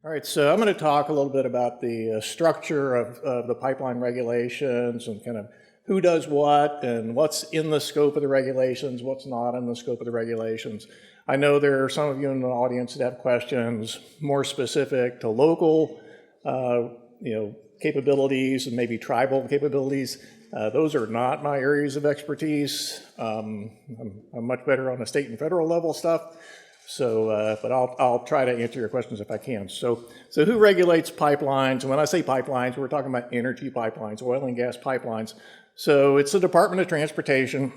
All right, so I'm going to talk a little bit about the structure of the pipeline regulations and kind of who does what and what's in the scope of the regulations, what's not in the scope of the regulations. I know there are some of you in the audience that have questions more specific to local, capabilities and maybe tribal capabilities. Those are not my areas of expertise. I'm much better on the state and federal level stuff. So, but I'll try to answer your questions if I can. So who regulates pipelines? And when I say pipelines, we're talking about energy pipelines, oil and gas pipelines. So it's the Department of Transportation,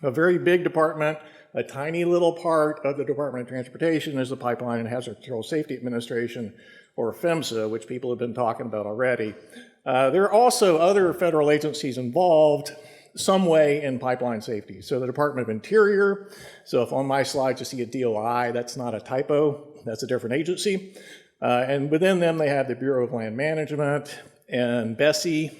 a very big department. A tiny little part of the Department of Transportation is the Pipeline and Hazard Control Safety Administration, or PHMSA, which people have been talking about already. There are also other federal agencies involved some way in pipeline safety. So the Department of Interior, so if on my slides you see a DOI, that's not a typo, that's a different agency. And within them they have the Bureau of Land Management and BSEE.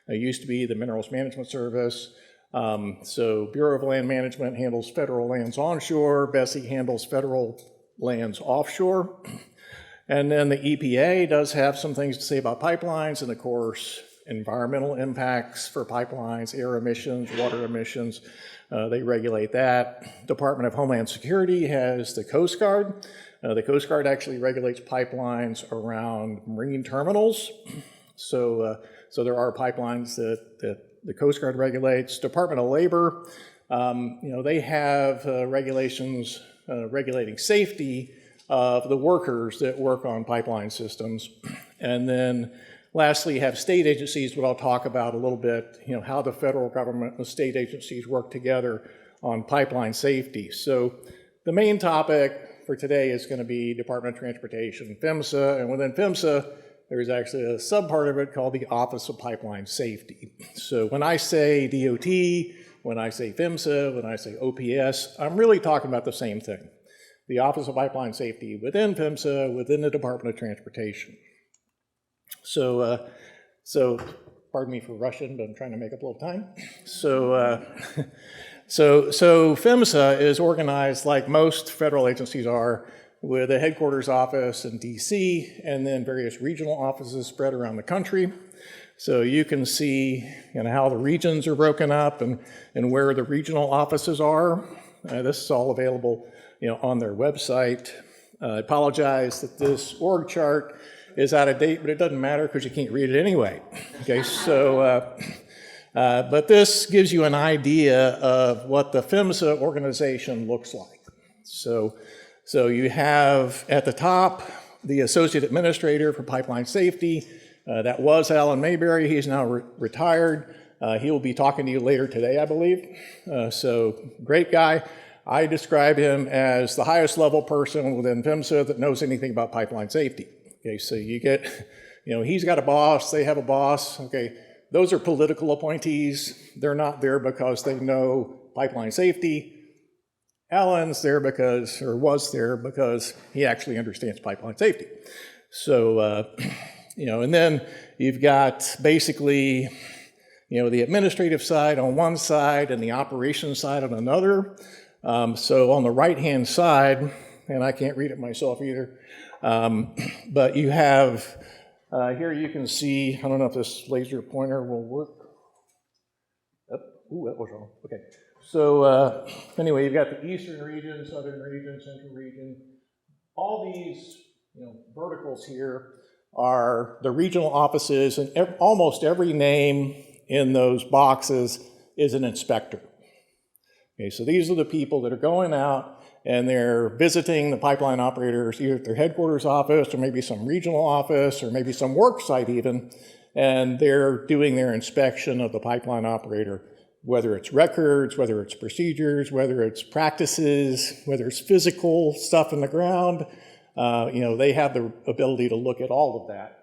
It used to be the Minerals Management Service. So Bureau of Land Management handles federal lands onshore, BSEE handles federal lands offshore. And then the EPA does have some things to say about pipelines, and of course, environmental impacts for pipelines, air emissions, water emissions, they regulate that. Department of Homeland Security has the Coast Guard. The Coast Guard actually regulates pipelines around marine terminals. So there are pipelines that the Coast Guard regulates. Department of Labor, they have regulations regulating safety of the workers that work on pipeline systems. And then lastly, you have state agencies, what I'll talk about a little bit, how the federal government and the state agencies work together on pipeline safety. So the main topic for today is going to be Department of Transportation, PHMSA, and within PHMSA, there's actually a subpart of it called the Office of Pipeline Safety. So when I say DOT, when I say PHMSA, when I say OPS, I'm really talking about the same thing. The Office of Pipeline Safety within PHMSA, within the Department of Transportation. So pardon me for Russian, but I'm trying to make up a little time. So PHMSA is organized like most federal agencies are, with a headquarters office in DC and then various regional offices spread around the country. So you can see how the regions are broken up and where the regional offices are. This is all available on their website. I apologize that this org chart is out of date, but it doesn't matter because you can't read it anyway. Okay, so, but this gives you an idea of what the PHMSA organization looks like. So you have at the top the Associate Administrator for Pipeline Safety. That was Alan Mayberry. He's now retired. He will be talking to you later today, I believe. So great guy. I describe him as the highest level person within PHMSA that knows anything about pipeline safety. Okay, so you get, he's got a boss, they have a boss. Okay, those are political appointees. They're not there because they know pipeline safety. Alan's there was there because he actually understands pipeline safety. So, and then you've got basically, the administrative side on one side and the operations side on another. So on the right-hand side, and I can't read it myself either, but you have, here you can see, I don't know if this laser pointer will work. Ooh, that was wrong, okay. So anyway, you've got the eastern region, southern region, central region. All these verticals here are the regional offices, and almost every name in those boxes is an inspector. Okay, so these are the people that are going out and they're visiting the pipeline operators, either at their headquarters office or maybe some regional office or maybe some work site even, and they're doing their inspection of the pipeline operator, whether it's records, whether it's procedures, whether it's practices, whether it's physical stuff in the ground. They have the ability to look at all of that.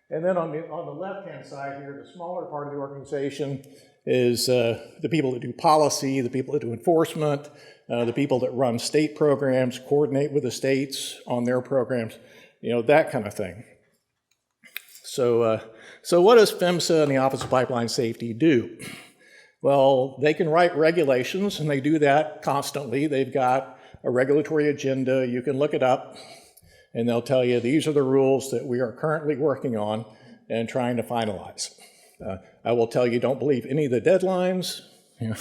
And then on the left-hand side here, the smaller part of the organization is the people that do policy, the people that do enforcement, the people that run state programs, coordinate with the states on their programs, that kind of thing. So what does PHMSA and the Office of Pipeline Safety do? Well, they can write regulations, and they do that constantly. They've got a regulatory agenda. You can look it up. and they'll tell you these are the rules that we are currently working on and trying to finalize. I will tell you, don't believe any of the deadlines. You know,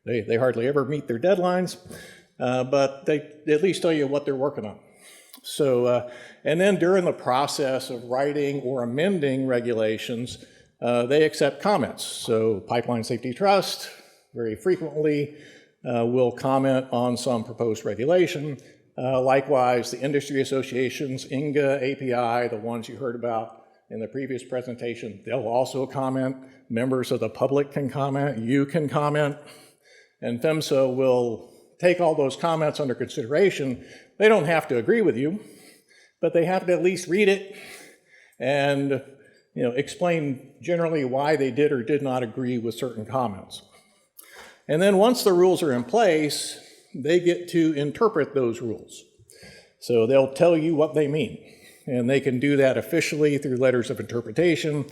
they hardly ever meet their deadlines, but they at least tell you what they're working on. So, and then during the process of writing or amending regulations, they accept comments. So Pipeline Safety Trust very frequently will comment on some proposed regulation. Likewise, the industry associations, INGA, API, the ones you heard about in the previous presentation, they'll also comment. Members of the public can comment, you can comment, and PHMSA will take all those comments under consideration. They don't have to agree with you, but they have to at least read it and explain generally why they did or did not agree with certain comments. And then once the rules are in place, they get to interpret those rules. So they'll tell you what they mean, and they can do that officially through letters of interpretation.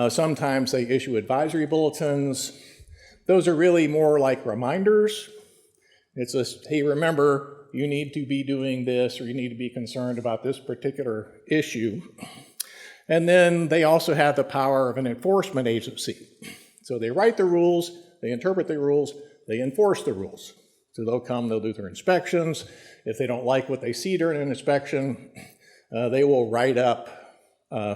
Sometimes they issue advisory bulletins. Those are really more like reminders. It's a, hey, remember, you need to be doing this, or you need to be concerned about this particular issue. And then they also have the power of an enforcement agency. So they write the rules, they interpret the rules, they enforce the rules. So they'll come, they'll do their inspections. If they don't like what they see during an inspection, they will write up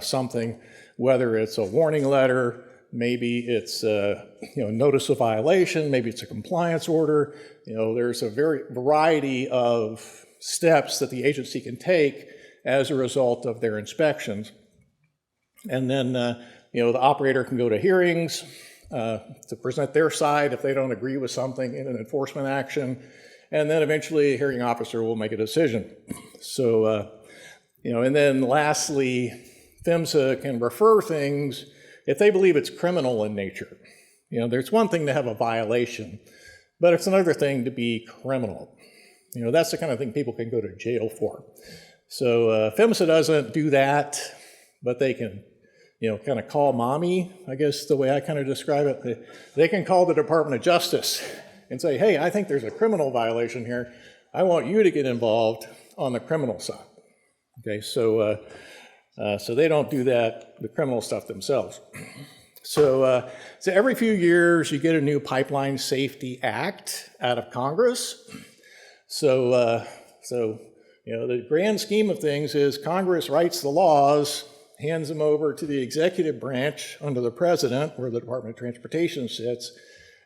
something, whether it's a warning letter, maybe it's a notice of violation, maybe it's a compliance order. There's a variety of steps that the agency can take as a result of their inspections. And then the operator can go to hearings to present their side if they don't agree with something in an enforcement action. And then eventually a hearing officer will make a decision. So, and then lastly, PHMSA can refer things if they believe it's criminal in nature. There's one thing to have a violation, but it's another thing to be criminal. That's the kind of thing people can go to jail for. So PHMSA doesn't do that, but they can, kind of call mommy, I guess the way I kind of describe it. They can call the Department of Justice and say, hey, I think there's a criminal violation here. I want you to get involved on the criminal side. Okay, so they don't do that, the criminal stuff themselves. So every few years you get a new Pipeline Safety Act out of Congress. So the grand scheme of things is Congress writes the laws, hands them over to the executive branch under the president, where the Department of Transportation sits,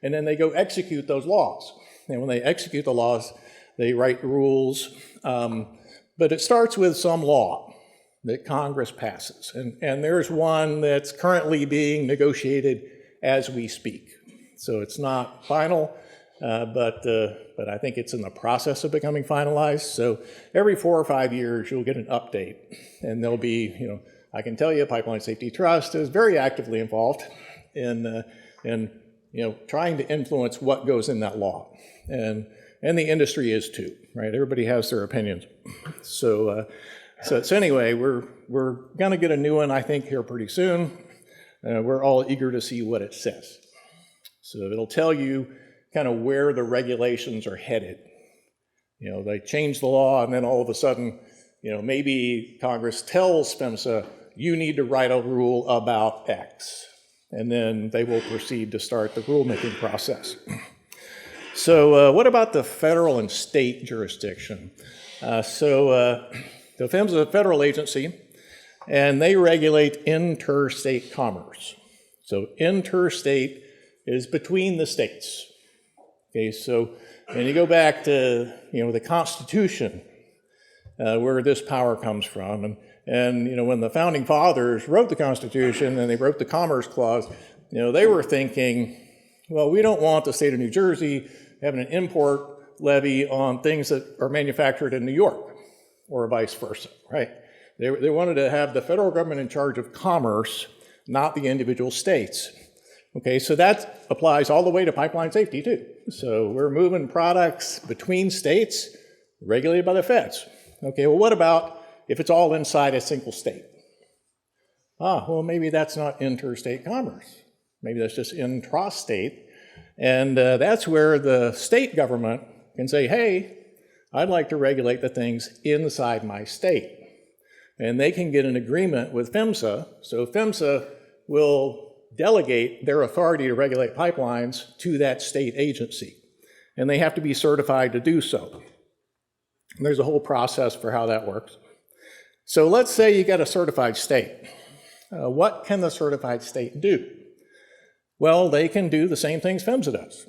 and then they go execute those laws. And when they execute the laws, they write rules, but it starts with some law that Congress passes. And there's one that's currently being negotiated as we speak. So it's not final, but I think it's in the process of becoming finalized. So every 4 or 5 years, you'll get an update. And there'll be, I can tell you Pipeline Safety Trust is very actively involved in trying to influence what goes in that law. And the industry is too, right? Everybody has their opinions. So anyway, we're going to get a new one, I think, here pretty soon. We're all eager to see what it says. So it'll tell you kind of where the regulations are headed. They change the law, and then all of a sudden, maybe Congress tells PHMSA, you need to write a rule about X. And then they will proceed to start the rulemaking process. So what about the federal and state jurisdiction? So PHMSA is a federal agency, and they regulate interstate commerce. So interstate is between the states. Okay, so and you go back to the Constitution, where this power comes from, and when the founding fathers wrote the Constitution and they wrote the Commerce Clause, they were thinking, well, we don't want the state of New Jersey having an import levy on things that are manufactured in New York, or vice versa, right? They wanted to have the federal government in charge of commerce, not the individual states. Okay, so that applies all the way to pipeline safety too. So we're moving products between states regulated by the feds. Okay, well, what about if it's all inside a single state? Well, maybe that's not interstate commerce. Maybe that's just intrastate. And that's where the state government can say, hey, I'd like to regulate the things inside my state. and they can get an agreement with PHMSA. So PHMSA will delegate their authority to regulate pipelines to that state agency, and they have to be certified to do so. And there's a whole process for how that works. So let's say you got a certified state. What can the certified state do? Well, they can do the same things PHMSA does.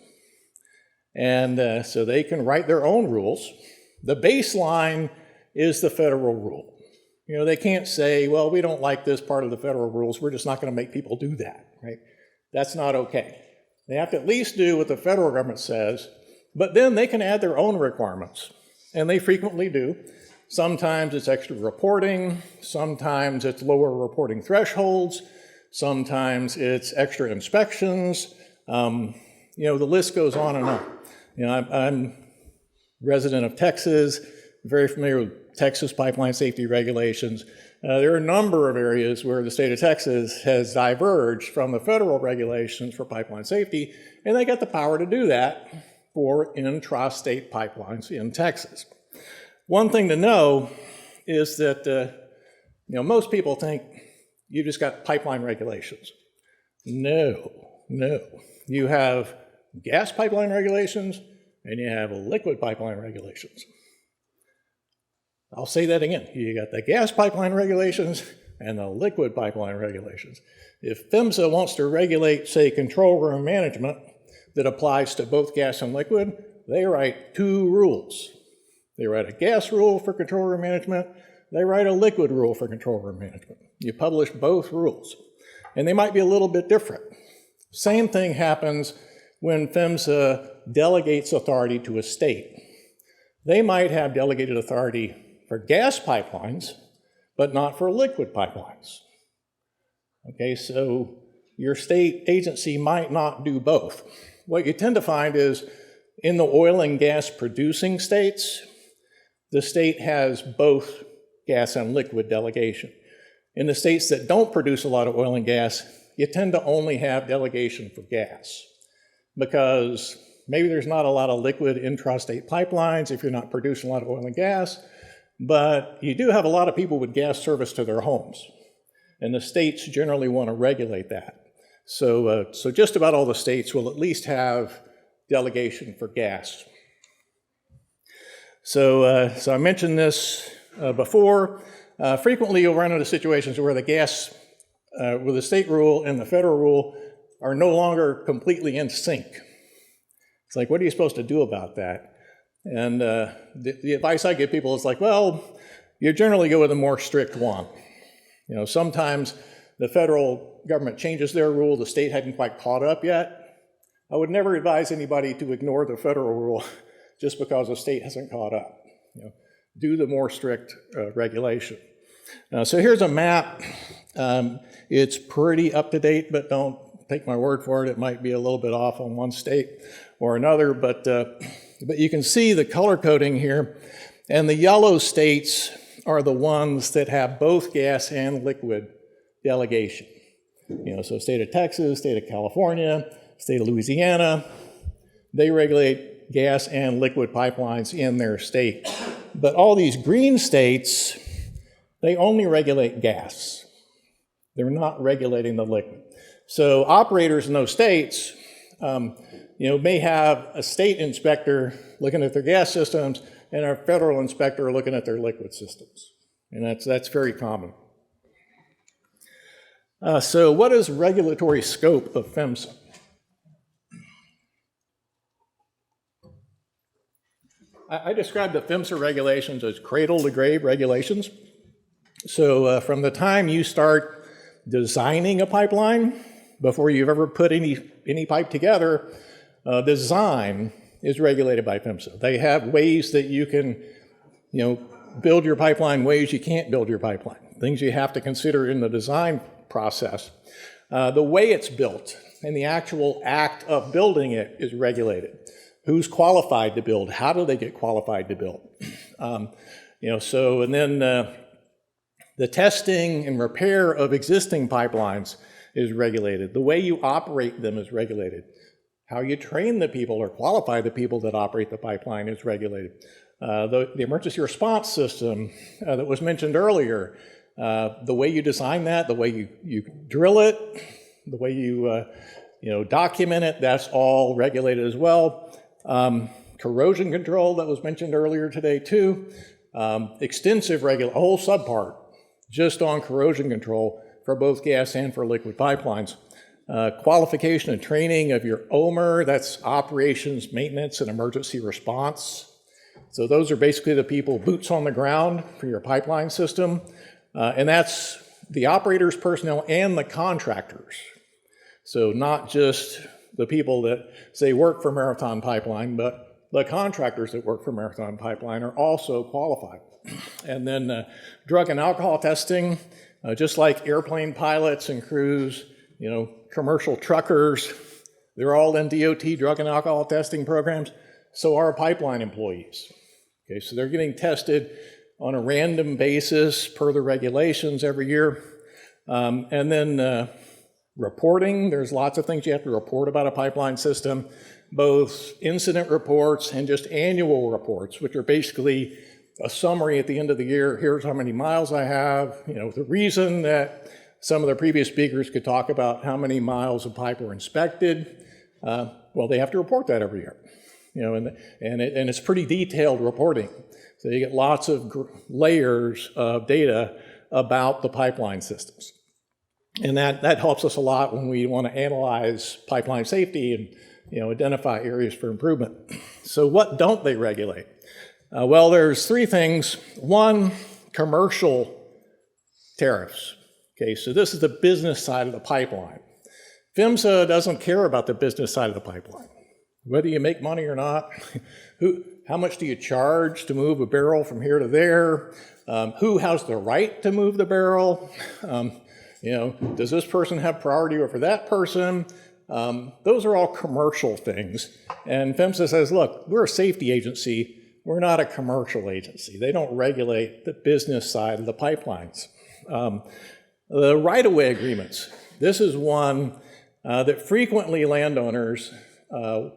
And so they can write their own rules. The baseline is the federal rule. You know, they can't say, well, we don't like this part of the federal rules, we're just not going to make people do that, right? That's not okay. They have to at least do what the federal government says, but then they can add their own requirements, and they frequently do. Sometimes it's extra reporting, sometimes it's lower reporting thresholds, sometimes it's extra inspections. You know, the list goes on and on. You know, I'm resident of Texas, very familiar with Texas pipeline safety regulations. There are a number of areas where the state of Texas has diverged from the federal regulations for pipeline safety, and they got the power to do that for intrastate pipelines in Texas. One thing to know is that you know, most people think you just got pipeline regulations. No. You have gas pipeline regulations and you have liquid pipeline regulations. I'll say that again. You got the gas pipeline regulations and the liquid pipeline regulations. If PHMSA wants to regulate, say, control room management that applies to both gas and liquid, they write two rules. They write a gas rule for control room management, they write a liquid rule for control room management. You publish both rules, and they might be a little bit different. Same thing happens when PHMSA delegates authority to a state. They might have delegated authority for gas pipelines, but not for liquid pipelines. Okay, so your state agency might not do both. What you tend to find is in the oil and gas producing states, the state has both gas and liquid delegation. In the states that don't produce a lot of oil and gas, you tend to only have delegation for gas because maybe there's not a lot of liquid intrastate pipelines if you're not producing a lot of oil and gas, but you do have a lot of people with gas service to their homes, and the states generally want to regulate that. So just about all the states will at least have delegation for gas. So I mentioned this before. Frequently you'll run into situations where where the state rule and the federal rule are no longer completely in sync. It's like, what are you supposed to do about that? And the advice I give people is like, well, you generally go with a more strict one. You know, sometimes the federal government changes their rule, the state hadn't quite caught up yet. I would never advise anybody to ignore the federal rule just because the state hasn't caught up. You know, do the more strict regulation. So here's a map. It's pretty up to date, but don't take my word for it. It might be a little bit off on one state or another, but you can see the color coding here, and the yellow states are the ones that have both gas and liquid delegation. You know, so state of Texas, state of California, state of Louisiana, they regulate gas and liquid pipelines in their state. But all these green states, they only regulate gas. They're not regulating the liquid. So operators in those states, you know, may have a state inspector looking at their gas systems and a federal inspector looking at their liquid systems. And that's very common. So what is regulatory scope of PHMSA? I describe the PHMSA regulations as cradle-to-grave regulations. So from the time you start designing a pipeline, before you've ever put any pipe together, design is regulated by PHMSA. They have ways that you can, you know, build your pipeline, ways you can't build your pipeline, things you have to consider in the design process. The way it's built and the actual act of building it is regulated. Who's qualified to build? How do they get qualified to build? You know, so, and then the testing and repair of existing pipelines is regulated. The way you operate them is regulated. How you train the people or qualify the people that operate the pipeline is regulated. The emergency response system that was mentioned earlier, the way you design that, the way you drill it, the way you document it, that's all regulated as well. Corrosion control that was mentioned earlier today too. Extensive a whole subpart just on corrosion control for both gas and for liquid pipelines. Qualification and training of your OMER, that's operations, maintenance, and emergency response. So those are basically the people, boots on the ground for your pipeline system. And that's the operators, personnel, and the contractors. So not just the people that say work for Marathon Pipeline, but the contractors that work for Marathon Pipeline are also qualified. And then drug and alcohol testing, just like airplane pilots and crews, commercial truckers, they're all in DOT drug and alcohol testing programs. So are pipeline employees. Okay, so they're getting tested on a random basis per the regulations every year. And then reporting, there's lots of things you have to report about a pipeline system, both incident reports and just annual reports, which are basically a summary at the end of the year. Here's how many miles I have. The reason that some of the previous speakers could talk about how many miles of pipe were inspected, well, they have to report that every year. And it's pretty detailed reporting. So you get lots of layers of data about the pipeline systems. And that helps us a lot when we want to analyze pipeline safety and identify areas for improvement. So what don't they regulate? Well, there's three things. One, commercial tariffs. Okay, so this is the business side of the pipeline. PHMSA doesn't care about the business side of the pipeline. Whether you make money or not, how much do you charge to move a barrel from here to there? Who has the right to move the barrel? Does this person have priority over that person? Those are all commercial things. And PHMSA says, look, we're a safety agency. We're not a commercial agency. They don't regulate the business side of the pipelines. The right-of-way agreements. This is one that frequently landowners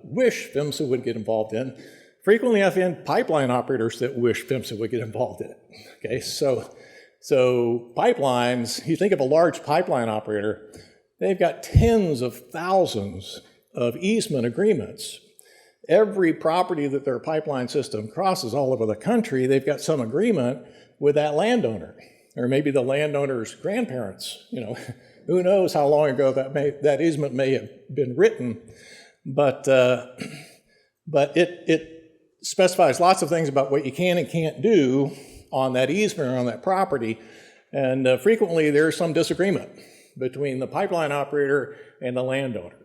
wish PHMSA would get involved in. Frequently I've had pipeline operators that wish PHMSA would get involved in it. Okay, so pipelines, you think of a large pipeline operator, they've got tens of thousands of easement agreements. Every property that their pipeline system crosses all over the country, they've got some agreement with that landowner, or maybe the landowner's grandparents. Who knows how long ago that easement may have been written, but it specifies lots of things about what you can and can't do on that easement or on that property, and frequently there's some disagreement between the pipeline operator and the landowner.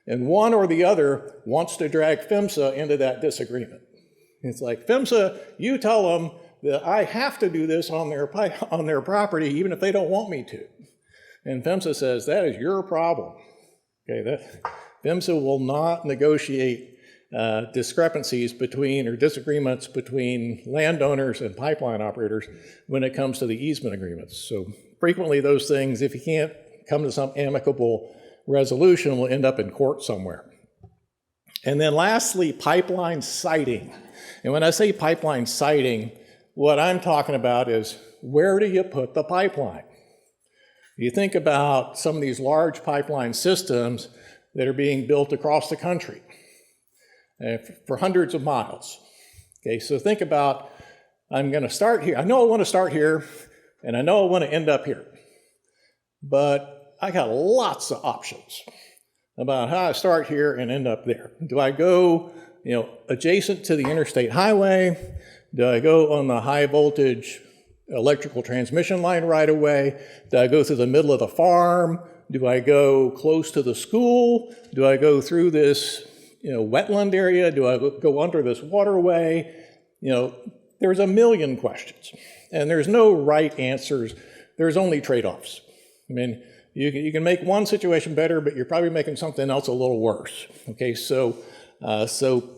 And one or the other wants to drag PHMSA into that disagreement. It's like, PHMSA, you tell them that I have to do this on their property even if they don't want me to. And PHMSA says, that is your problem. Okay, PHMSA will not negotiate discrepancies between or disagreements between landowners and pipeline operators when it comes to the easement agreements. So frequently those things, if you can't come to some amicable resolution, will end up in court somewhere. And then lastly, pipeline siting. And when I say pipeline siting, what I'm talking about is, where do you put the pipeline? You think about some of these large pipeline systems that are being built across the country for hundreds of miles. Okay, so think about, I'm going to start here. I know I want to start here, and I know I want to end up here. But I got lots of options about how I start here and end up there. Do I go, adjacent to the interstate highway? Do I go on the high voltage electrical transmission line right away? Do I go through the middle of the farm? Do I go close to the school? Do I go through this, wetland area? Do I go under this waterway? There's a million questions, and there's no right answers. There's only trade-offs. I mean, you can make one situation better, but you're probably making something else a little worse. Okay, so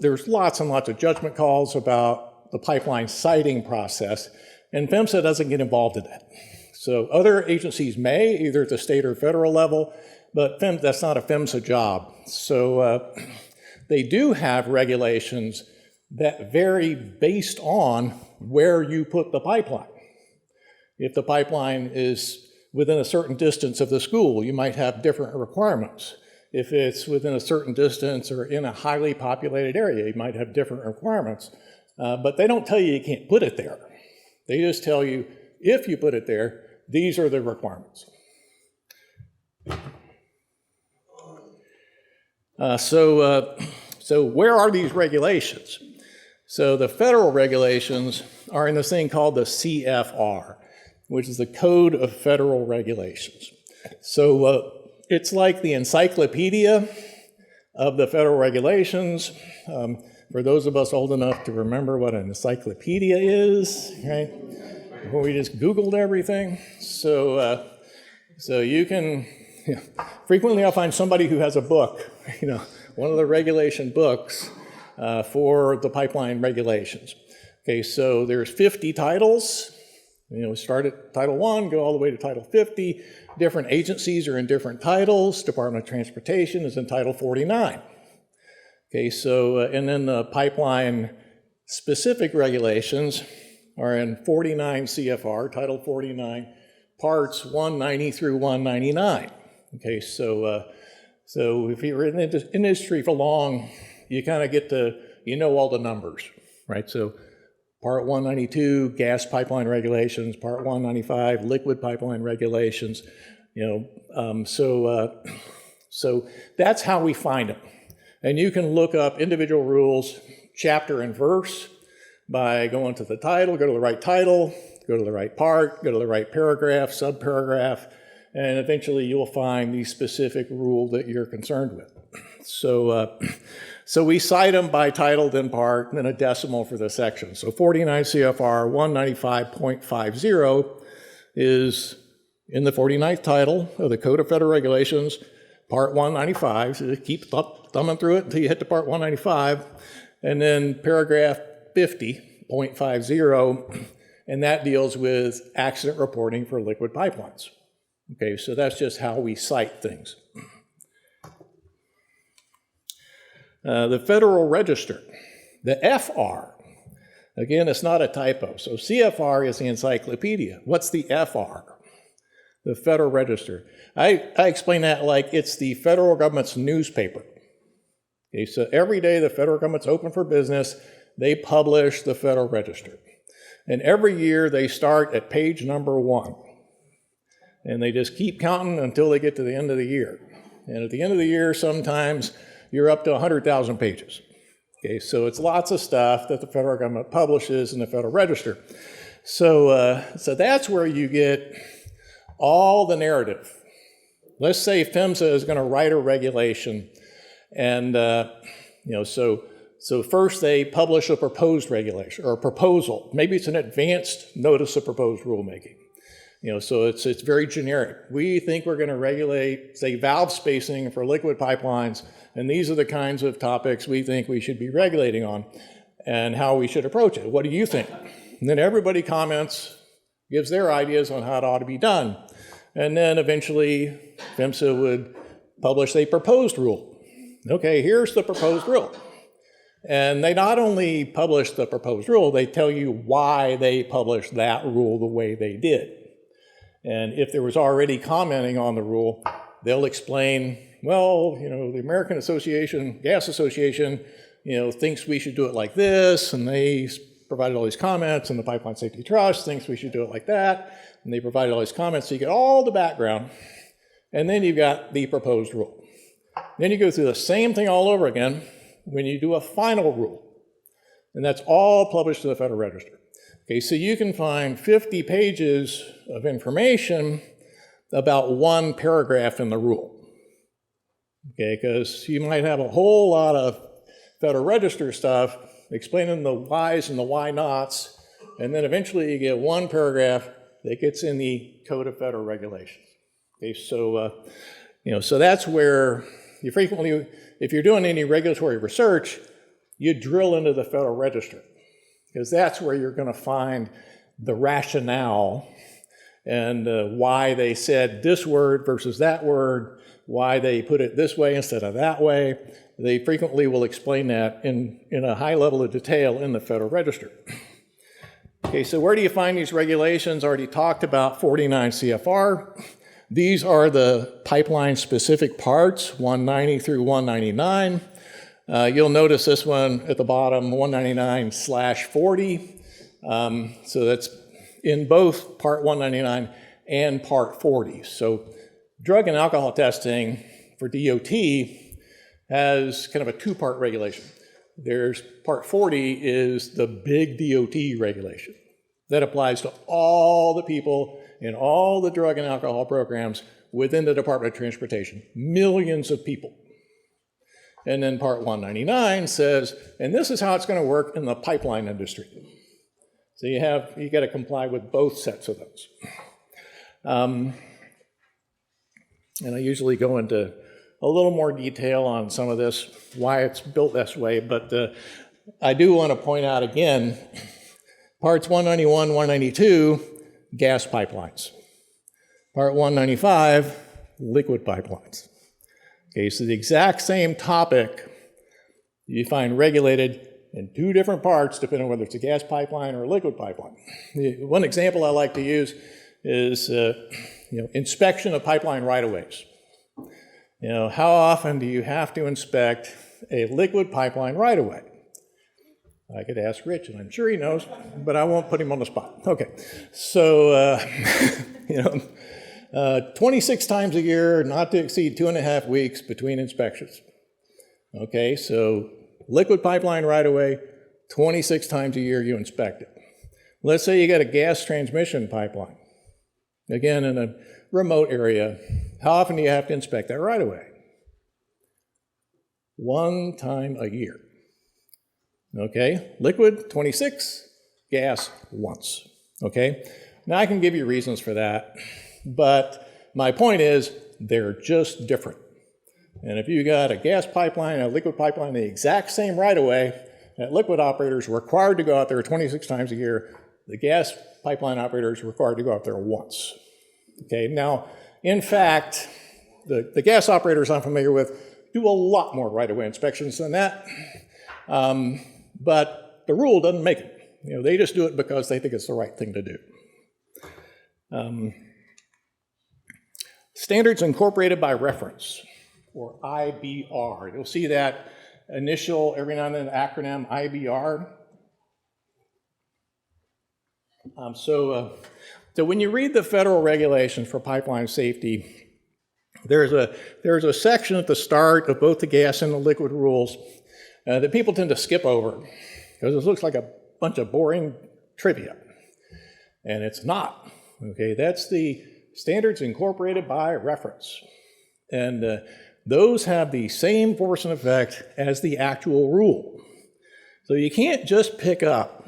there's lots and lots of judgment calls about the pipeline siting process, and PHMSA doesn't get involved in that. So other agencies may, either at the state or federal level, but that's not a PHMSA job. So they do have regulations that vary based on where you put the pipeline. If the pipeline is within a certain distance of the school, you might have different requirements. If it's within a certain distance or in a highly populated area, you might have different requirements. But they don't tell you you can't put it there. They just tell you, if you put it there, these are the requirements. So where are these regulations? So the federal regulations are in this thing called the CFR, which is the Code of Federal Regulations. So it's like the encyclopedia of the federal regulations. For those of us old enough to remember what an encyclopedia is, right? Before we just Googled everything. So you can, frequently I'll find somebody who has a book, one of the regulation books for the pipeline regulations. Okay, so there's 50 titles. Start at Title 1, go all the way to Title 50. Different agencies are in different titles. Department of Transportation is in Title 49. Okay, so, and then the pipeline specific regulations are in 49 CFR, Title 49, parts 190 through 199. Okay, so if you're in the industry for long, you kind of get to, all the numbers, right? So Part 192, gas pipeline regulations, Part 195, liquid pipeline regulations, so that's how we find them. And you can look up individual rules, chapter and verse, by going to the title, go to the right title, go to the right part, go to the right paragraph, subparagraph, and eventually you'll find the specific rule that you're concerned with. So we cite them by title, then part, and then a decimal for the section. So 49 CFR 195.50 is in the 49th title of the Code of Federal Regulations, Part 195. So keep thumbing through it until you hit to Part 195. And then paragraph 50.50, and that deals with accident reporting for liquid pipelines. Okay, so that's just how we cite things. The Federal Register, the FR. Again, it's not a typo. So CFR is the encyclopedia. What's the FR? The Federal Register. I explain that like it's the federal government's newspaper. Okay, so every day the federal government's open for business, they publish the Federal Register. And every year they start at page number 1. And they just keep counting until they get to the end of the year. And at the end of the year, sometimes you're up to 100,000 pages. Okay, so it's lots of stuff that the federal government publishes in the Federal Register. So that's where you get all the narrative. Let's say PHMSA is going to write a regulation, and so first they publish a proposed regulation or a proposal. Maybe it's an advanced notice of proposed rulemaking. So it's very generic. We think we're going to regulate, say, valve spacing for liquid pipelines, and these are the kinds of topics we think we should be regulating on and how we should approach it. What do you think? And then everybody comments, gives their ideas on how it ought to be done. And then eventually PHMSA would publish a proposed rule. Okay, here's the proposed rule. And they not only publish the proposed rule, they tell you why they published that rule the way they did. And if there was already commenting on the rule, they'll explain, well, the American Gas Association, thinks we should do it like this, and they provided all these comments, and the Pipeline Safety Trust thinks we should do it like that, and they provided all these comments, so you get all the background, and then you've got the proposed rule. Then you go through the same thing all over again when you do a final rule, and that's all published in the Federal Register. Okay, so you can find 50 pages of information about one paragraph in the rule. Okay, because you might have a whole lot of Federal Register stuff explaining the whys and the why nots, and then eventually you get one paragraph that gets in the Code of Federal Regulations. Okay, so so that's where you frequently, if you're doing any regulatory research, you drill into the Federal Register, because that's where you're going to find the rationale and why they said this word versus that word, why they put it this way instead of that way. They frequently will explain that in a high level of detail in the Federal Register. Okay, so where do you find these regulations? Already talked about 49 CFR. These are the pipeline-specific parts, 190 through 199. You'll notice this one at the bottom, 199/40. So that's in both Part 199 and Part 40. So drug and alcohol testing for DOT has kind of a two-part regulation. There's Part 40 is the big DOT regulation that applies to all the people in all the drug and alcohol programs within the Department of Transportation, millions of people. And then Part 199 says, and this is how it's going to work in the pipeline industry. So you got to comply with both sets of those. And I usually go into a little more detail on some of this, why it's built this way, but I do want to point out again, Parts 191, 192, gas pipelines. Part 195, liquid pipelines. Okay, so the exact same topic you find regulated in two different parts, depending on whether it's a gas pipeline or a liquid pipeline. One example I like to use is inspection of pipeline right-of-ways. How often do you have to inspect a liquid pipeline right-of-way? I could ask Rich, and I'm sure he knows, but I won't put him on the spot. Okay, so 26 times a year, not to exceed 2.5 weeks between inspections. Okay, so liquid pipeline right-of-way, 26 times a year you inspect it. Let's say you got a gas transmission pipeline. Again, in a remote area, how often do you have to inspect that right-of-way? 1 time a year. Okay, liquid, 26, gas, once. Okay, now I can give you reasons for that, but my point is they're just different. And if you got a gas pipeline and a liquid pipeline, the exact same right-of-way, that liquid operators are required to go out there 26 times a year, the gas pipeline operators are required to go out there once. Okay, now, in fact, the gas operators I'm familiar with do a lot more right-of-way inspections than that, but the rule doesn't make it. They just do it because they think it's the right thing to do. Standards incorporated by reference, or IBR. You'll see that initial, every now and then, acronym IBR. So when you read the federal regulations for pipeline safety, there's a section at the start of both the gas and the liquid rules that people tend to skip over because it looks like a bunch of boring trivia, and it's not. Okay, that's the standards incorporated by reference, and those have the same force and effect as the actual rule. So you can't just pick up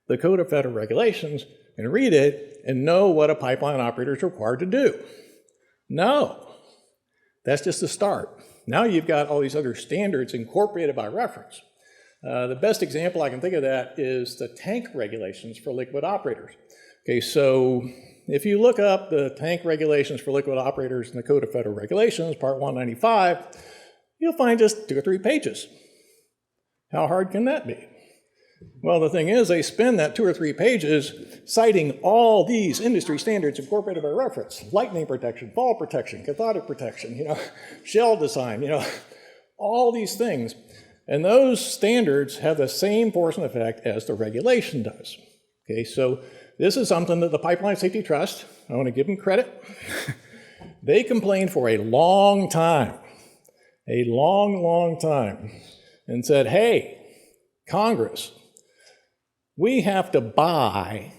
the Code of Federal Regulations and read it and know what a pipeline operator is required to do. No, that's just the start. Now you've got all these other standards incorporated by reference. The best example I can think of that is the tank regulations for liquid operators. Okay, so if you look up the tank regulations for liquid operators in the Code of Federal Regulations, Part 195, you'll find just 2 or 3 pages. How hard can that be? Well, the thing is, they spend that 2 or 3 pages citing all these industry standards incorporated by reference: lightning protection, fall protection, cathodic protection, shell design, all these things. And those standards have the same force and effect as the regulation does. Okay, so this is something that the Pipeline Safety Trust, I want to give them credit, they complained for a long time, and said, hey, Congress, we have to buy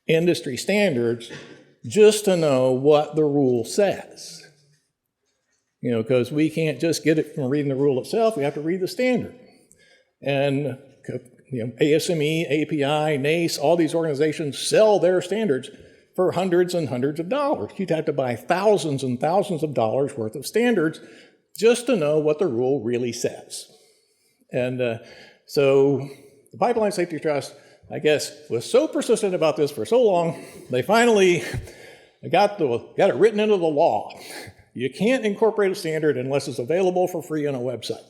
industry standards just to know what the rule says. Because we can't just get it from reading the rule itself, we have to read the standard. And ASME, API, NACE, all these organizations sell their standards for hundreds and hundreds of dollars. You'd have to buy thousands and thousands of dollars worth of standards just to know what the rule really says. And so the Pipeline Safety Trust, I guess, was so persistent about this for so long, they finally got it written into the law. You can't incorporate a standard unless it's available for free on a website.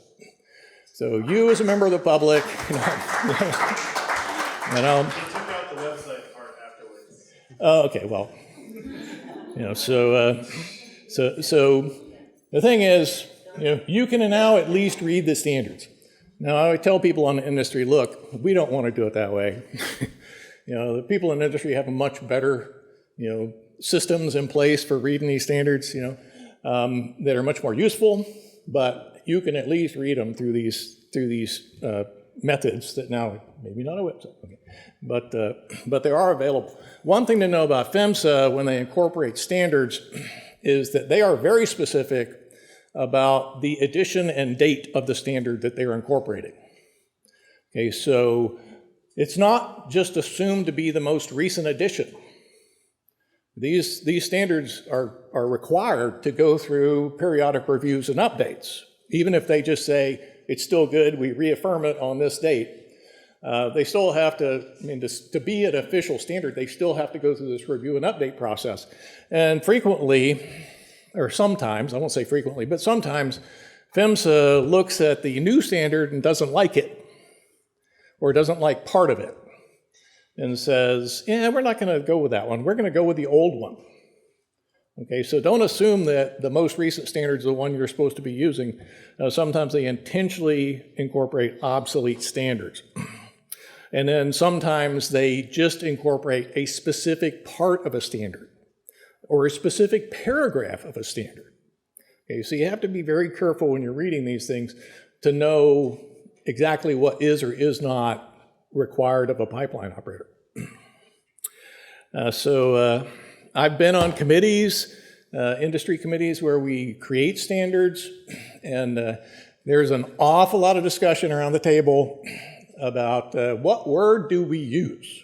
So you, as a member of the public, you know. They took out the website part afterwards. Oh, okay, well, so the thing is, you can now at least read the standards. Now, I would tell people in the industry, look, we don't want to do it that way. The people in the industry have much better, systems in place for reading these standards, that are much more useful, but you can at least read them through these methods that now, maybe not a website, okay, but they are available. One thing to know about PHMSA when they incorporate standards is that they are very specific about the edition and date of the standard that they're incorporating. Okay, so it's not just assumed to be the most recent edition. These standards are required to go through periodic reviews and updates. Even if they just say, it's still good, we reaffirm it on this date, they still have to, to be an official standard, they still have to go through this review and update process. And frequently, or sometimes, I won't say frequently, but sometimes PHMSA looks at the new standard and doesn't like it, or doesn't like part of it, and says, yeah, we're not going to go with that one. We're going to go with the old one. Okay, so don't assume that the most recent standard is the one you're supposed to be using. Sometimes they intentionally incorporate obsolete standards. And then sometimes they just incorporate a specific part of a standard or a specific paragraph of a standard. Okay, so you have to be very careful when you're reading these things to know exactly what is or is not required of a pipeline operator. I've been on committees, industry committees, where we create standards, and there's an awful lot of discussion around the table about what word do we use?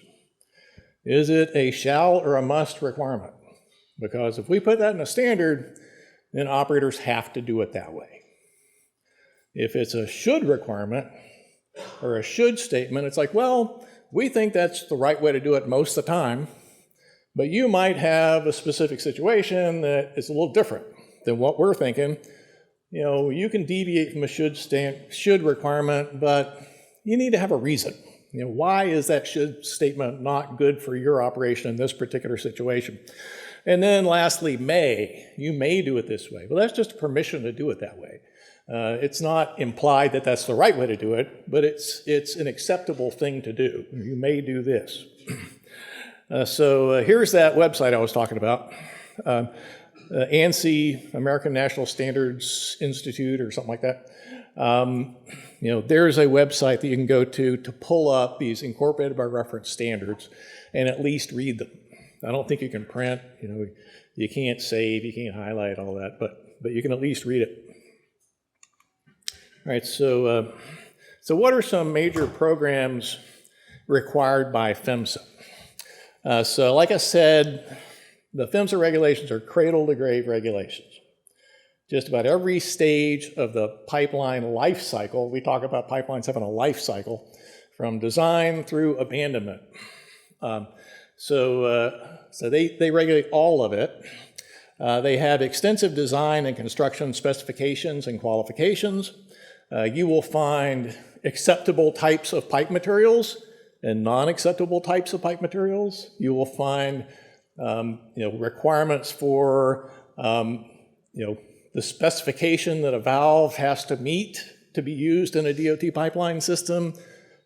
Is it a shall or a must requirement? Because if we put that in a standard, then operators have to do it that way. If it's a should requirement or a should statement, it's like, well, we think that's the right way to do it most of the time, but you might have a specific situation that is a little different than what we're thinking. You can deviate from a should requirement, but you need to have a reason. Why is that should statement not good for your operation in this particular situation? And then lastly, may. You may do it this way. Well, that's just permission to do it that way. It's not implied that that's the right way to do it, but it's an acceptable thing to do. You may do this. So here's that website I was talking about. ANSI, American National Standards Institute, or something like that. There's a website that you can go to pull up these incorporated by reference standards and at least read them. I don't think you can print, you can't save, you can't highlight all that, but you can at least read it. All right, so what are some major programs required by PHMSA? So like I said, the PHMSA regulations are cradle-to-grave regulations. Just about every stage of the pipeline life cycle, we talk about pipelines having a life cycle, from design through abandonment. So they regulate all of it. They have extensive design and construction specifications and qualifications. You will find acceptable types of pipe materials and non-acceptable types of pipe materials. You will find requirements for the specification that a valve has to meet to be used in a DOT pipeline system.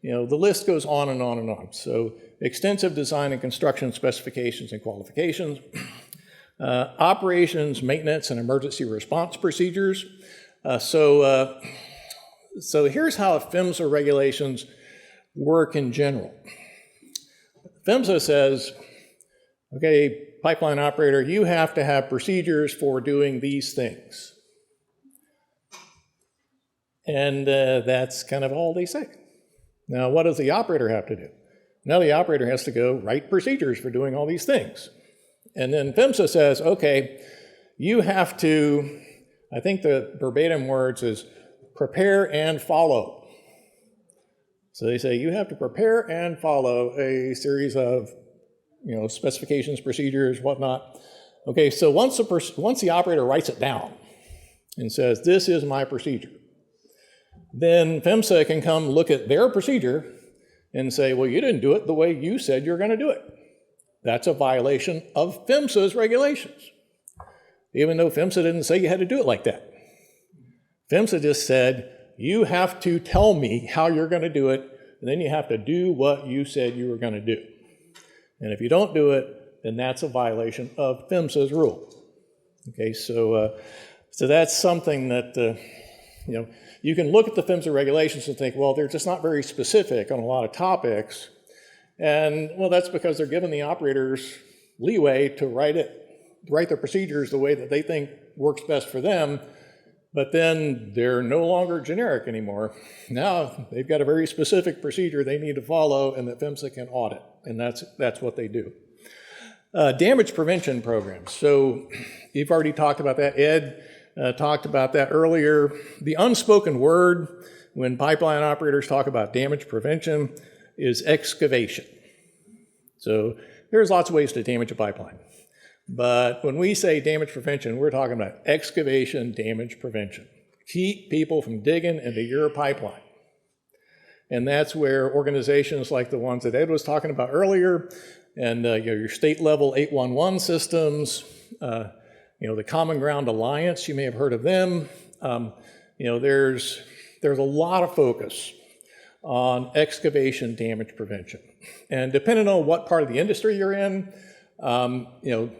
The list goes on and on and on. So extensive design and construction specifications and qualifications. Operations, maintenance, and emergency response procedures. So here's how PHMSA regulations work in general. PHMSA says, okay, pipeline operator, you have to have procedures for doing these things. And that's kind of all they say. Now, what does the operator have to do? Now the operator has to go write procedures for doing all these things. And then PHMSA says, okay, you have to, I think the verbatim words is prepare and follow. So they say you have to prepare and follow a series of specifications, procedures, whatnot, Okay, so once the operator writes it down and says, this is my procedure, then PHMSA can come look at their procedure and say, well, you didn't do it the way you said you're going to do it. That's a violation of PHMSA's regulations, even though PHMSA didn't say you had to do it like that. PHMSA just said, you have to tell me how you're going to do it, and then you have to do what you said you were going to do. And if you don't do it, then that's a violation of PHMSA's rule. Okay, so that's something that, you can look at the PHMSA regulations and think, well, they're just not very specific on a lot of topics. And, well, that's because they're giving the operators leeway to write their procedures the way that they think works best for them. But then they're no longer generic anymore. Now they've got a very specific procedure they need to follow and that PHMSA can audit, and that's what they do. Damage prevention programs. So you've already talked about that. Ed talked about that earlier. The unspoken word when pipeline operators talk about damage prevention is excavation. So there's lots of ways to damage a pipeline. But when we say damage prevention, we're talking about excavation damage prevention. Keep people from digging into your pipeline. And that's where organizations like the ones that Ed was talking about earlier, and your state level 811 systems, the Common Ground Alliance, you may have heard of them. There's a lot of focus on excavation damage prevention. And depending on what part of the industry you're in,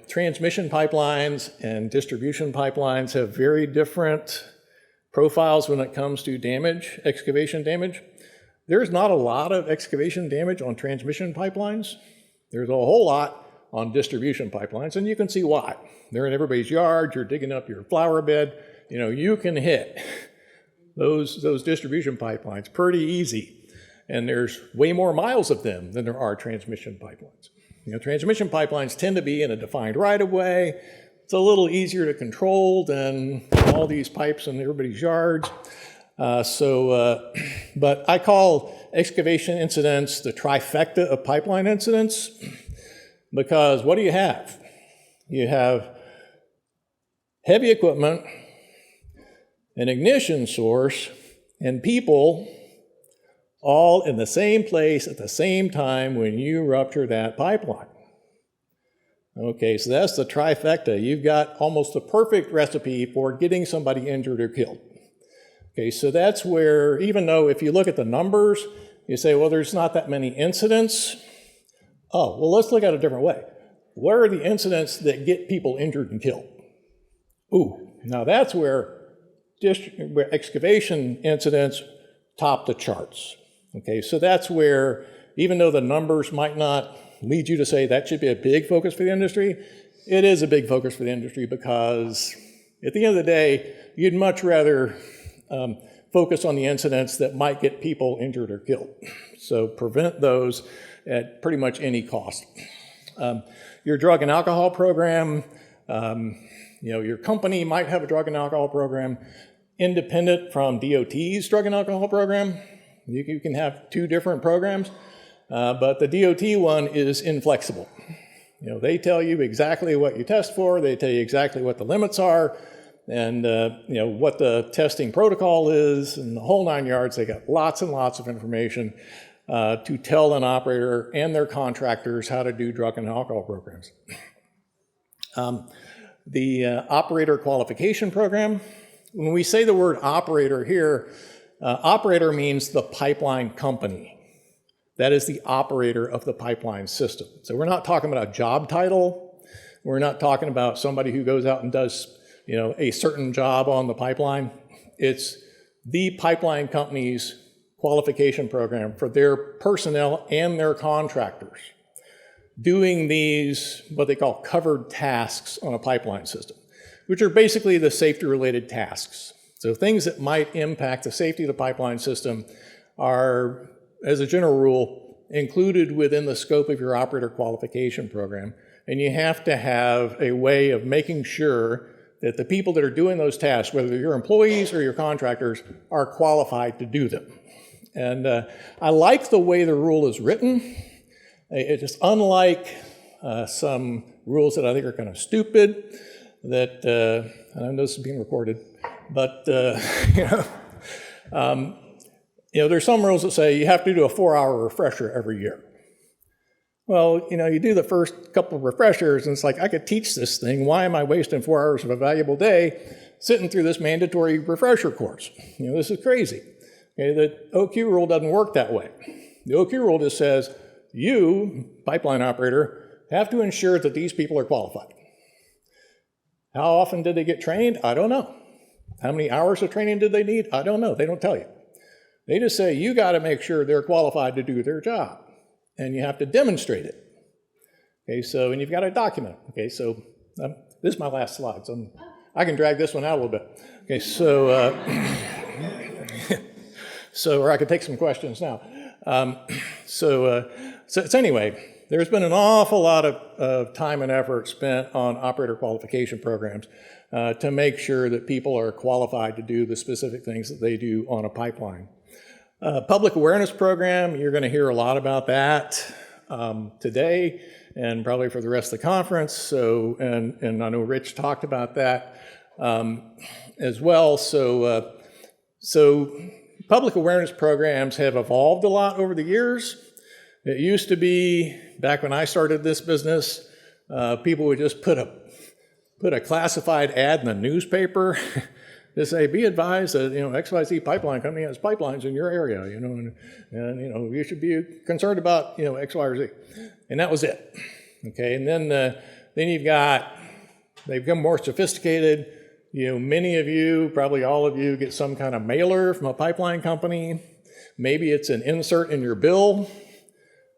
transmission pipelines and distribution pipelines have very different profiles when it comes to damage, excavation damage. There's not a lot of excavation damage on transmission pipelines. There's a whole lot on distribution pipelines, and you can see why. They're in everybody's yard, you're digging up your flower bed. You can hit those distribution pipelines pretty easy, and there's way more miles of them than there are transmission pipelines. Transmission pipelines tend to be in a defined right-of-way. It's a little easier to control than all these pipes in everybody's yards. But I call excavation incidents the trifecta of pipeline incidents, because what do you have? You have heavy equipment, an ignition source, and people all in the same place at the same time when you rupture that pipeline. Okay, so that's the trifecta. You've got almost the perfect recipe for getting somebody injured or killed. Okay, so that's where, even though if you look at the numbers, you say, well, there's not that many incidents. Oh, well, let's look at it a different way. Where are the incidents that get people injured and killed? Ooh, now that's where excavation incidents top the charts. Okay, so that's where, even though the numbers might not lead you to say that should be a big focus for the industry, it is a big focus for the industry, because at the end of the day, you'd much rather focus on the incidents that might get people injured or killed. So prevent those at pretty much any cost. Your drug and alcohol program, your company might have a drug and alcohol program independent from DOT's drug and alcohol program. You can have two different programs, but the DOT one is inflexible. They tell you exactly what you test for, they tell you exactly what the limits are, and what the testing protocol is, and the whole 9 yards. They got lots and lots of information to tell an operator and their contractors how to do drug and alcohol programs. The operator qualification program, when we say the word operator here, operator means the pipeline company. That is the operator of the pipeline system. So we're not talking about a job title. We're not talking about somebody who goes out and does a certain job on the pipeline. It's the pipeline company's qualification program for their personnel and their contractors doing these, what they call covered tasks on a pipeline system, which are basically the safety-related tasks. So things that might impact the safety of the pipeline system are, as a general rule, included within the scope of your operator qualification program. And you have to have a way of making sure that the people that are doing those tasks, whether they're your employees or your contractors, are qualified to do them. And I like the way the rule is written. It's just unlike some rules that I think are kind of stupid, that, and I know this is being recorded, but, there's some rules that say you have to do a 4-hour refresher every year. Well, you do the first couple of refreshers, and it's like, I could teach this thing. Why am I wasting 4 hours of a valuable day sitting through this mandatory refresher course? This is crazy. Okay, the OQ rule doesn't work that way. The OQ rule just says, you, pipeline operator, have to ensure that these people are qualified. How often did they get trained? I don't know. How many hours of training did they need? I don't know. They don't tell you. They just say, you got to make sure they're qualified to do their job, and you have to demonstrate it. Okay, so, and you've got to document it. Okay, so this is my last slide, so I can drag this one out a little bit. Okay, so, or I could take some questions now. So anyway, there's been an awful lot of time and effort spent on operator qualification programs to make sure that people are qualified to do the specific things that they do on a pipeline. Public awareness program, you're going to hear a lot about that today and probably for the rest of the conference. So, and I know Rich talked about that as well. So public awareness programs have evolved a lot over the years. It used to be, back when I started this business, people would just put a classified ad in the newspaper to say, be advised that, XYZ pipeline company has pipelines in your area, and you should be concerned about, X, Y, or Z. And that was it. Okay, and then you've got, they become more sophisticated. Many of you, probably all of you, get some kind of mailer from a pipeline company. Maybe it's an insert in your bill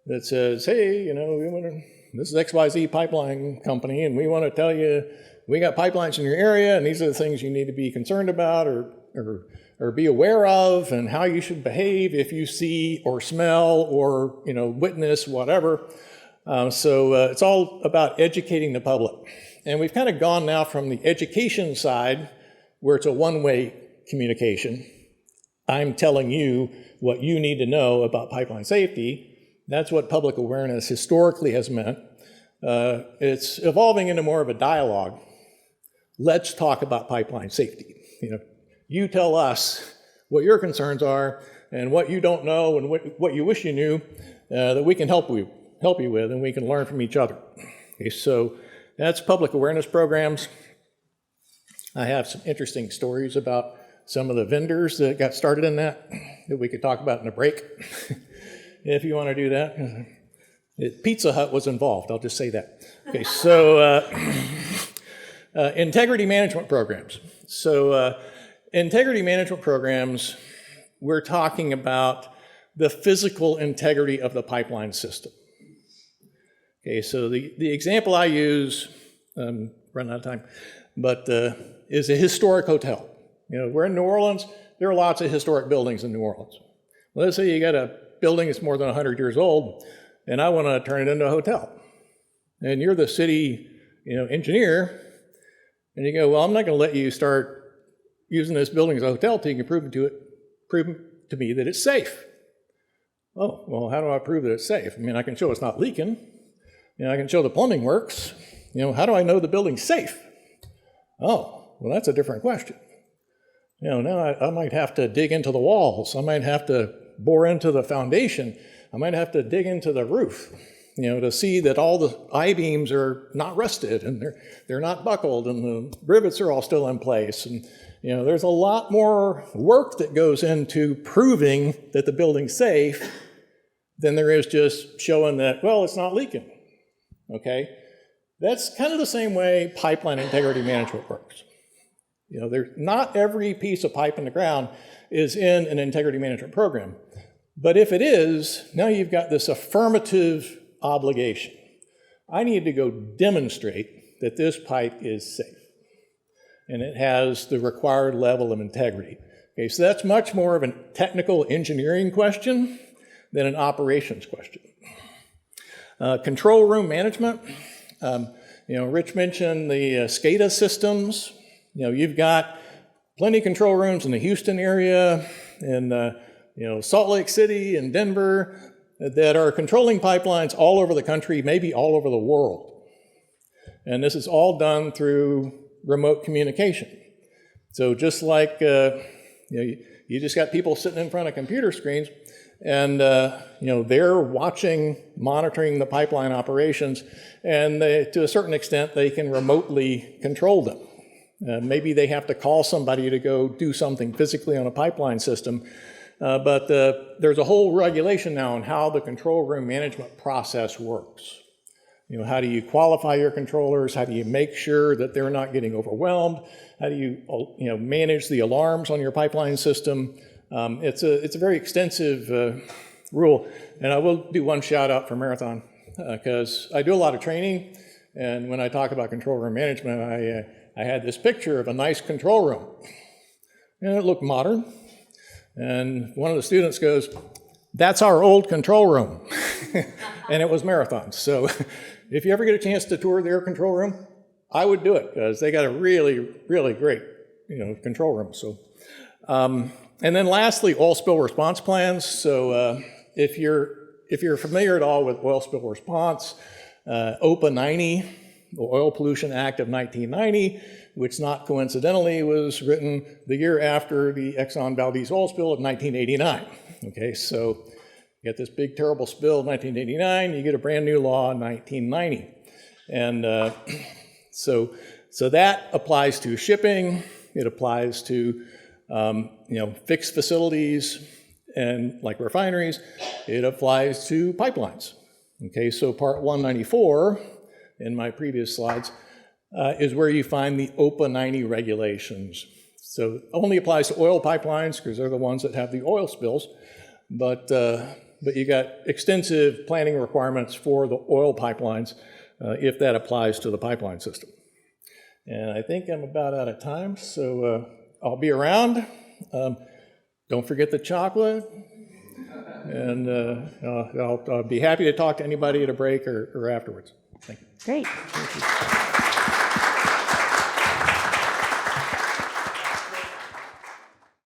that says, hey, this is XYZ pipeline company, and we want to tell you we got pipelines in your area, and these are the things you need to be concerned about or be aware of, and how you should behave if you see or smell or witness whatever. So it's all about educating the public. And we've kind of gone now from the education side, where it's a one-way communication. I'm telling you what you need to know about pipeline safety. That's what public awareness historically has meant. It's evolving into more of a dialogue. Let's talk about pipeline safety. You tell us what your concerns are and what you don't know and what you wish you knew that we can help you with, and we can learn from each other. Okay, so that's public awareness programs. I have some interesting stories about some of the vendors that got started in that we could talk about in a break, if you want to do that. Pizza Hut was involved, I'll just say that. Okay, so integrity management programs. So integrity management programs, we're talking about the physical integrity of the pipeline system. Okay, so the example I use, running out of time, but is a historic hotel. We're in New Orleans. There are lots of historic buildings in New Orleans. Let's say you got a building that's more than 100 years old, and I want to turn it into a hotel. And you're the city, engineer, and you go, well, I'm not going to let you start using this building as a hotel until you can prove to me that it's safe. Oh, well, how do I prove that it's safe? I can show it's not leaking. I can show the plumbing works. How do I know the building's safe? Oh, well, that's a different question. Now I might have to dig into the walls. I might have to bore into the foundation. I might have to dig into the roof, to see that all the I-beams are not rusted and they're not buckled and the rivets are all still in place. And, there's a lot more work that goes into proving that the building's safe than there is just showing that, well, it's not leaking. Okay? That's kind of the same way pipeline integrity management works. Not every piece of pipe in the ground is in an integrity management program. But if it is, now you've got this affirmative obligation. I need to go demonstrate that this pipe is safe and it has the required level of integrity. Okay, so that's much more of a technical engineering question than an operations question. Control room management. Rich mentioned the SCADA systems. You've got plenty of control rooms in the Houston area, in Salt Lake City and Denver. that are controlling pipelines all over the country, maybe all over the world. And this is all done through remote communication. So just like you just got people sitting in front of computer screens, and they're watching, monitoring the pipeline operations, and to a certain extent they can remotely control them. Maybe they have to call somebody to go do something physically on a pipeline system, but there's a whole regulation now on how the control room management process works. How do you qualify your controllers? How do you make sure that they're not getting overwhelmed? How do you manage the alarms on your pipeline system? It's a very extensive rule, and I will do one shout out for Marathon because I do a lot of training, and when I talk about control room management, I had this picture of a nice control room, and it looked modern, and one of the students goes, "That's our old control room," and it was Marathon. So if you ever get a chance to tour their control room, I would do it because they got a really, really great control room. So. And then lastly, oil spill response plans. So if you're familiar at all with oil spill response, OPA 90, the Oil Pollution Act of 1990, which not coincidentally was written the year after the Exxon Valdez oil spill of 1989. Okay, so you get this big terrible spill in 1989, you get a brand new law in 1990. And so that applies to shipping, it applies to fixed facilities and like refineries, it applies to pipelines. Okay, so part 194 in my previous slides is where you find the OPA 90 regulations. So it only applies to oil pipelines because they're the ones that have the oil spills, but you got extensive planning requirements for the oil pipelines if that applies to the pipeline system. And I think I'm about out of time, so I'll be around. Don't forget the chocolate. And I'll be happy to talk to anybody at a break or afterwards. Thank you. Great. Thank you.